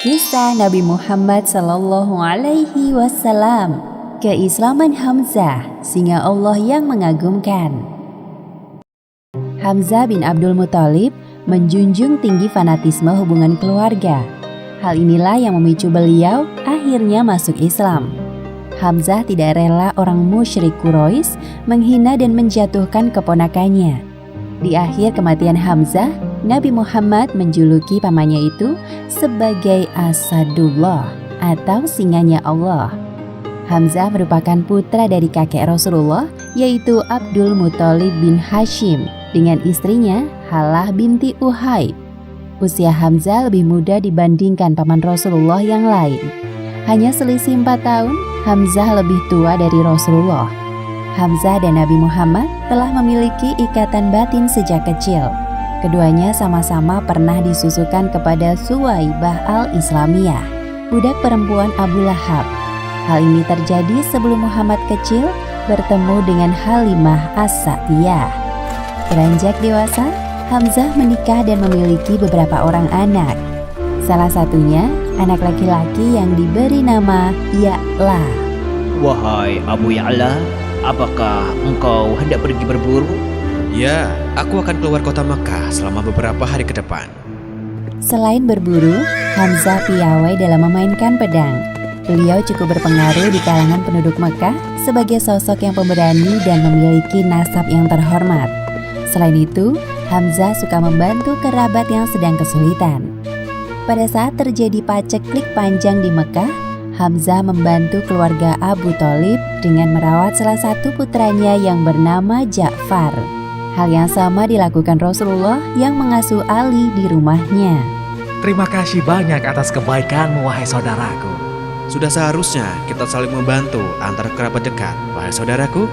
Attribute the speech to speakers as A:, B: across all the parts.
A: Kisah Nabi Muhammad Sallallahu Alaihi Wasallam, keislaman Hamzah, singa Allah yang mengagumkan. Hamzah bin Abdul Muthalib menjunjung tinggi fanatisme hubungan keluarga. Hal inilah yang memicu beliau akhirnya masuk Islam. Hamzah tidak rela orang musyrik Quraisy menghina dan menjatuhkan keponakannya. Di akhir kematian Hamzah, Nabi Muhammad menjuluki pamannya itu sebagai Asadullah atau singanya Allah. Hamzah merupakan putra dari kakek Rasulullah, yaitu Abdul Muthalib bin Hashim dengan istrinya Halah binti Uhaib. Usia Hamzah lebih muda dibandingkan paman Rasulullah yang lain. Hanya selisih 4 tahun, Hamzah lebih tua dari Rasulullah. Hamzah dan Nabi Muhammad telah memiliki ikatan batin sejak kecil. Keduanya sama-sama pernah disusukan kepada Suwaibah al-Islamiyah, budak perempuan Abu Lahab. Hal ini terjadi sebelum Muhammad kecil bertemu dengan Halimah As-Sa'diyah. Beranjak dewasa, Hamzah menikah dan memiliki beberapa orang anak. Salah satunya anak laki-laki yang diberi nama Ya'la.
B: Wahai Abu Ya'la, apakah engkau hendak pergi berburu?
C: Ya, aku akan keluar kota Makkah selama beberapa hari ke depan.
A: Selain berburu, Hamzah piawai dalam memainkan pedang. Beliau cukup berpengaruh di kalangan penduduk Makkah sebagai sosok yang pemberani dan memiliki nasab yang terhormat. Selain itu, Hamzah suka membantu kerabat yang sedang kesulitan. Pada saat terjadi paceklik panjang di Mekah, Hamzah membantu keluarga Abu Thalib dengan merawat salah satu putranya yang bernama Ja'far. Hal yang sama dilakukan Rasulullah yang mengasuh Ali di rumahnya.
D: Terima kasih banyak atas kebaikanmu, wahai saudaraku.
C: Sudah seharusnya kita saling membantu antara kerabat dekat, wahai saudaraku.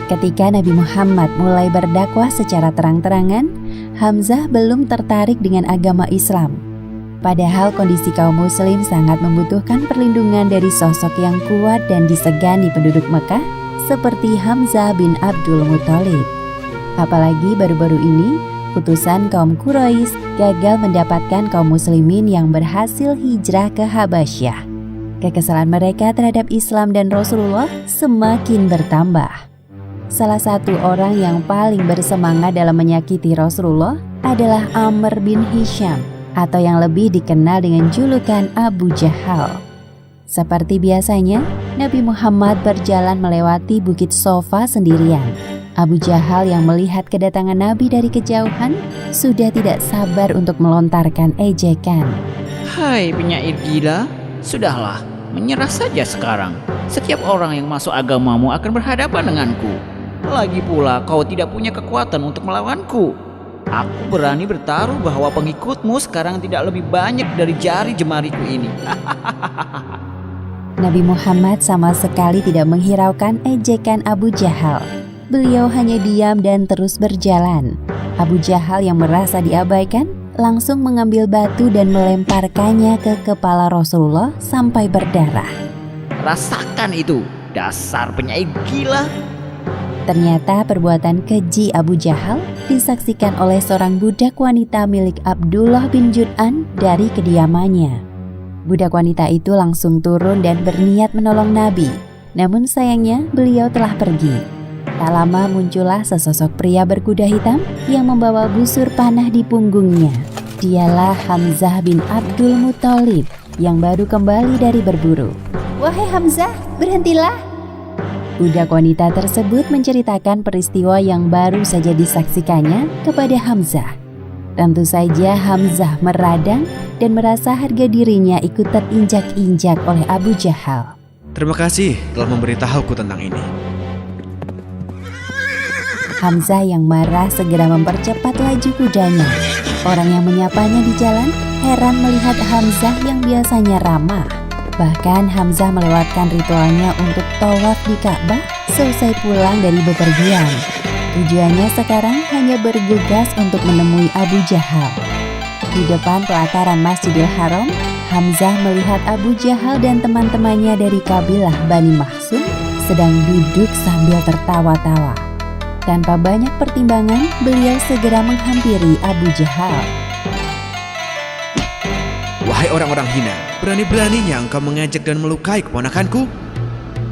A: Ketika Nabi Muhammad mulai berdakwah secara terang-terangan, Hamzah belum tertarik dengan agama Islam. Padahal kondisi kaum muslim sangat membutuhkan perlindungan dari sosok yang kuat dan disegani penduduk Mekah seperti Hamzah bin Abdul Muthalib. Apalagi baru-baru ini, utusan kaum Quraisy gagal mendapatkan kaum muslimin yang berhasil hijrah ke Habasyah. Kekesalan mereka terhadap Islam dan Rasulullah semakin bertambah. Salah satu orang yang paling bersemangat dalam menyakiti Rasulullah adalah Amr bin Hisham, atau yang lebih dikenal dengan julukan Abu Jahal. Seperti biasanya, Nabi Muhammad berjalan melewati Bukit Sofa sendirian. Abu Jahal yang melihat kedatangan Nabi dari kejauhan sudah tidak sabar untuk melontarkan ejekan.
B: Hai penyair gila, sudahlah, menyerah saja sekarang. Setiap orang yang masuk agamamu akan berhadapan denganku. Lagi pula kau tidak punya kekuatan untuk melawanku. Aku berani bertaruh bahwa pengikutmu sekarang tidak lebih banyak dari jari jemariku ini.
A: Nabi Muhammad sama sekali tidak menghiraukan ejekan Abu Jahal. Beliau hanya diam dan terus berjalan. Abu Jahal yang merasa diabaikan langsung mengambil batu dan melemparkannya ke kepala Rasulullah sampai berdarah.
B: Rasakan itu, dasar penyair gila.
A: Ternyata perbuatan keji Abu Jahal disaksikan oleh seorang budak wanita milik Abdullah bin Jud'an dari kediamannya. Budak wanita itu langsung turun dan berniat menolong Nabi. Namun sayangnya beliau telah pergi. Tak lama muncullah sesosok pria berkuda hitam yang membawa busur panah di punggungnya. Dialah Hamzah bin Abdul Muthalib yang baru kembali dari berburu. "Wahai Hamzah, berhentilah!" Budak wanita tersebut menceritakan peristiwa yang baru saja disaksikannya kepada Hamzah. Tentu saja Hamzah meradang dan merasa harga dirinya ikut terinjak-injak oleh Abu Jahal.
C: Terima kasih telah memberitahuku tentang ini.
A: Hamzah yang marah segera mempercepat laju kudanya. Orang yang menyapanya di jalan heran melihat Hamzah yang biasanya ramah. Bahkan Hamzah melewatkan ritualnya untuk tawaf di Ka'bah selesai pulang dari bepergian. Tujuannya sekarang hanya bergegas untuk menemui Abu Jahal. Di depan pelataran Masjidil Haram, Hamzah melihat Abu Jahal dan teman-temannya dari kabilah Bani Makhzum sedang duduk sambil tertawa-tawa. Tanpa banyak pertimbangan, beliau segera menghampiri Abu Jahal.
C: Wahai orang-orang hina, berani-beraninya engkau mengejek dan melukai keponakanku?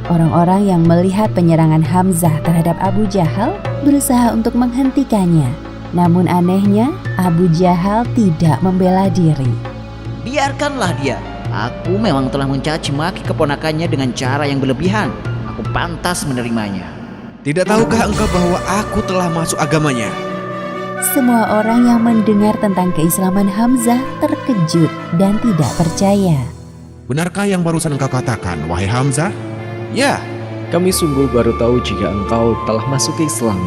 A: Orang-orang yang melihat penyerangan Hamzah terhadap Abu Jahal berusaha untuk menghentikannya. Namun anehnya, Abu Jahal tidak membela diri.
B: Biarkanlah dia. Aku memang telah mencaci maki keponakannya dengan cara yang berlebihan. Aku pantas menerimanya.
C: Tidak tahukah engkau bahwa aku telah masuk agamanya?
A: Semua orang yang mendengar tentang keislaman Hamzah terkejut dan tidak percaya.
E: Benarkah yang barusan engkau katakan, wahai Hamzah?
C: Ya,
F: Kami sungguh baru tahu jika engkau telah masuk ke Islam.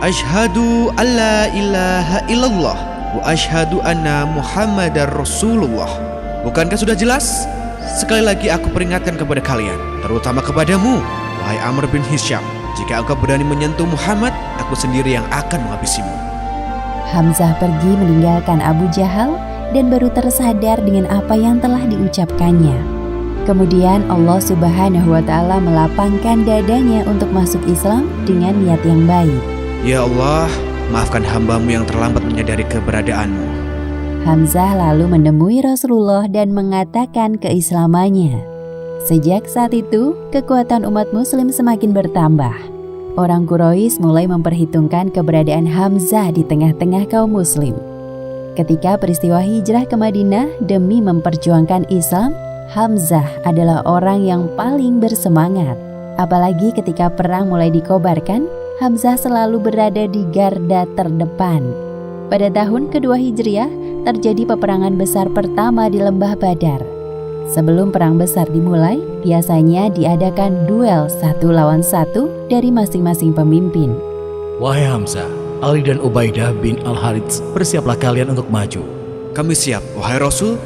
C: asyhadu alla ilaha illallah wa asyhadu anna Muhammadar Rasulullah. Bukankah sudah jelas? Sekali lagi aku peringatkan kepada kalian, terutama kepadamu, wahai Amr bin Hisham. Jika engkau berani menyentuh Muhammad, aku sendiri yang akan menghabisimu.
A: Hamzah pergi meninggalkan Abu Jahal dan baru tersadar dengan apa yang telah diucapkannya. Kemudian Allah Subhanahu wa Ta'ala melapangkan dadanya untuk masuk Islam dengan niat yang baik.
C: Ya Allah, maafkan hambamu yang terlambat menyadari keberadaanmu.
A: Hamzah lalu menemui Rasulullah dan mengatakan keislamannya. Sejak saat itu, kekuatan umat muslim semakin bertambah. Orang Quraisy mulai memperhitungkan keberadaan Hamzah di tengah-tengah kaum muslim. Ketika peristiwa hijrah ke Madinah demi memperjuangkan Islam, Hamzah adalah orang yang paling bersemangat. Apalagi ketika perang mulai dikobarkan, Hamzah selalu berada di garda terdepan. Pada tahun kedua Hijriah, terjadi peperangan besar pertama di Lembah Badar. Sebelum perang besar dimulai, biasanya diadakan duel 1 lawan 1 dari masing-masing pemimpin.
D: Wahai Hamzah, Ali dan Ubaidah bin Al-Harits, bersiaplah kalian untuk maju.
C: Kami siap, wahai Rasul.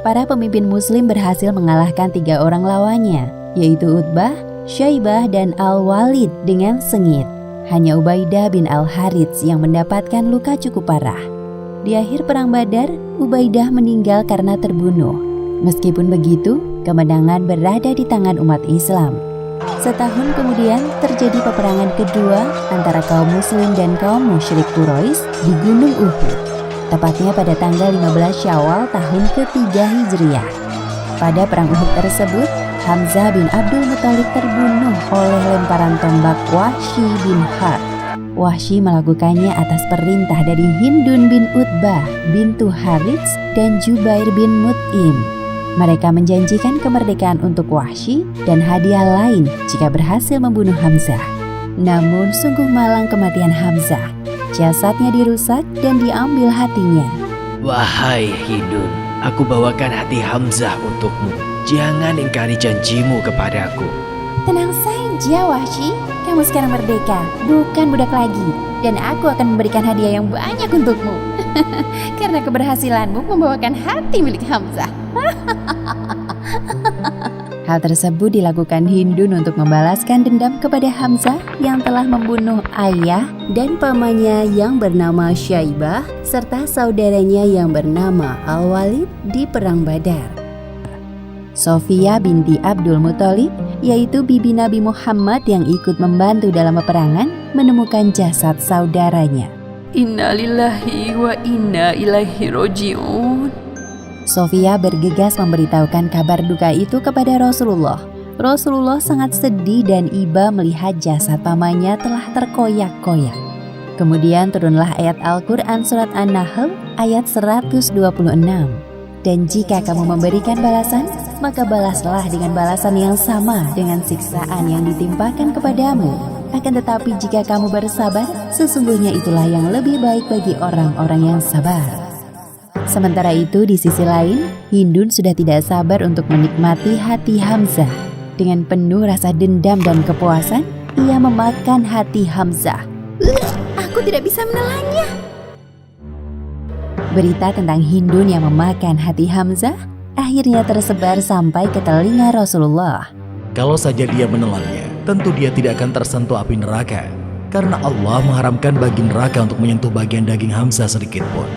A: Para pemimpin muslim berhasil mengalahkan 3 orang lawannya, yaitu Utbah, Syaibah, dan Al-Walid dengan sengit. Hanya Ubaidah bin Al-Harits yang mendapatkan luka cukup parah. Di akhir perang Badar, Ubaidah meninggal karena terbunuh. Meskipun begitu, kemenangan berada di tangan umat Islam. Setahun kemudian terjadi peperangan kedua antara kaum muslim dan kaum musyrik Quraisy di Gunung Uhud, tepatnya pada tanggal 15 Syawal tahun ketiga Hijriah. Pada perang Uhud tersebut, Hamzah bin Abdul Muthalib terbunuh oleh lemparan tombak Wahsy bin Harb. Wahsy melakukannya atas perintah dari Hindun bin Utbah bintu Harits dan Jubair bin Mut'im. Mereka menjanjikan kemerdekaan untuk Wahsy dan hadiah lain jika berhasil membunuh Hamzah. Namun sungguh malang kematian Hamzah. Jasadnya dirusak dan diambil hatinya.
F: Wahai Hindun, aku bawakan hati Hamzah untukmu. Jangan ingkari janjimu kepadaku.
A: Tenang saja Wahsy, kamu sekarang merdeka, bukan budak lagi. Dan aku akan memberikan hadiah yang banyak untukmu. Karena keberhasilanmu membawakan hati milik Hamzah. Hal tersebut dilakukan Hindun untuk membalaskan dendam kepada Hamzah yang telah membunuh ayah dan pamannya yang bernama Syaibah serta saudaranya yang bernama Al-Walid di Perang Badar. Sofia binti Abdul Muthalib, yaitu bibi Nabi Muhammad yang ikut membantu dalam peperangan, menemukan jasad saudaranya.
G: Innalillahi wa inna ilaihi roji'un.
A: Sofia bergegas memberitahukan kabar duka itu kepada Rasulullah. Rasulullah sangat sedih dan iba melihat jasad pamannya telah terkoyak-koyak. Kemudian turunlah ayat Al-Quran surat An-Nahl ayat 126. Dan jika kamu memberikan balasan, maka balaslah dengan balasan yang sama dengan siksaan yang ditimpakan kepadamu. Akan tetapi jika kamu bersabar, sesungguhnya itulah yang lebih baik bagi orang-orang yang sabar. Sementara itu di sisi lain, Hindun sudah tidak sabar untuk menikmati hati Hamzah. Dengan penuh rasa dendam dan kepuasan, ia memakan hati Hamzah. Aku tidak bisa menelannya. Berita tentang Hindun yang memakan hati Hamzah akhirnya tersebar sampai ke telinga Rasulullah.
D: Kalau saja dia menelannya, tentu dia tidak akan tersentuh api neraka. Karena Allah mengharamkan bagi neraka untuk menyentuh bagian daging Hamzah sedikit pun.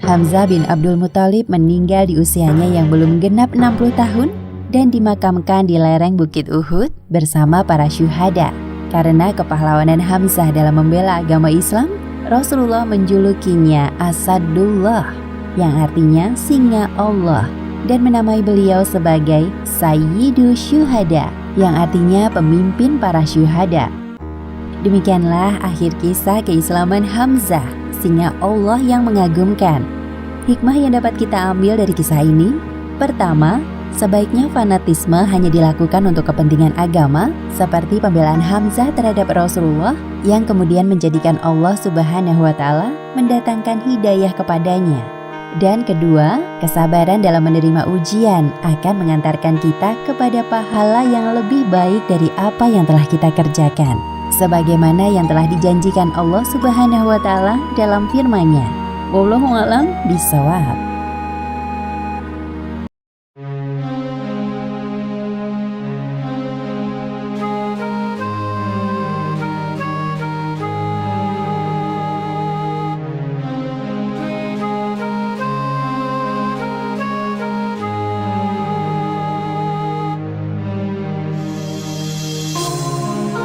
A: Hamzah bin Abdul Muthalib meninggal di usianya yang belum genap 60 tahun dan dimakamkan di lereng Bukit Uhud bersama para syuhada. Karena kepahlawanan Hamzah dalam membela agama Islam, Rasulullah menjulukinya Asadullah, yang artinya singa Allah, dan menamai beliau sebagai Sayyidu Syuhada, yang artinya pemimpin para syuhada. Demikianlah akhir kisah keislaman Hamzah, singa Allah yang mengagumkan. Hikmah yang dapat kita ambil dari kisah ini: pertama, sebaiknya fanatisme hanya dilakukan untuk kepentingan agama, seperti pembelaan Hamzah terhadap Rasulullah yang kemudian menjadikan Allah Subhanahu wa Ta'ala mendatangkan hidayah kepadanya. Dan kedua, kesabaran dalam menerima ujian akan mengantarkan kita kepada pahala yang lebih baik dari apa yang telah kita kerjakan, sebagaimana yang telah dijanjikan Allah Subhanahu wa Ta'ala dalam firman-Nya. Wallahu a'lam bishawab.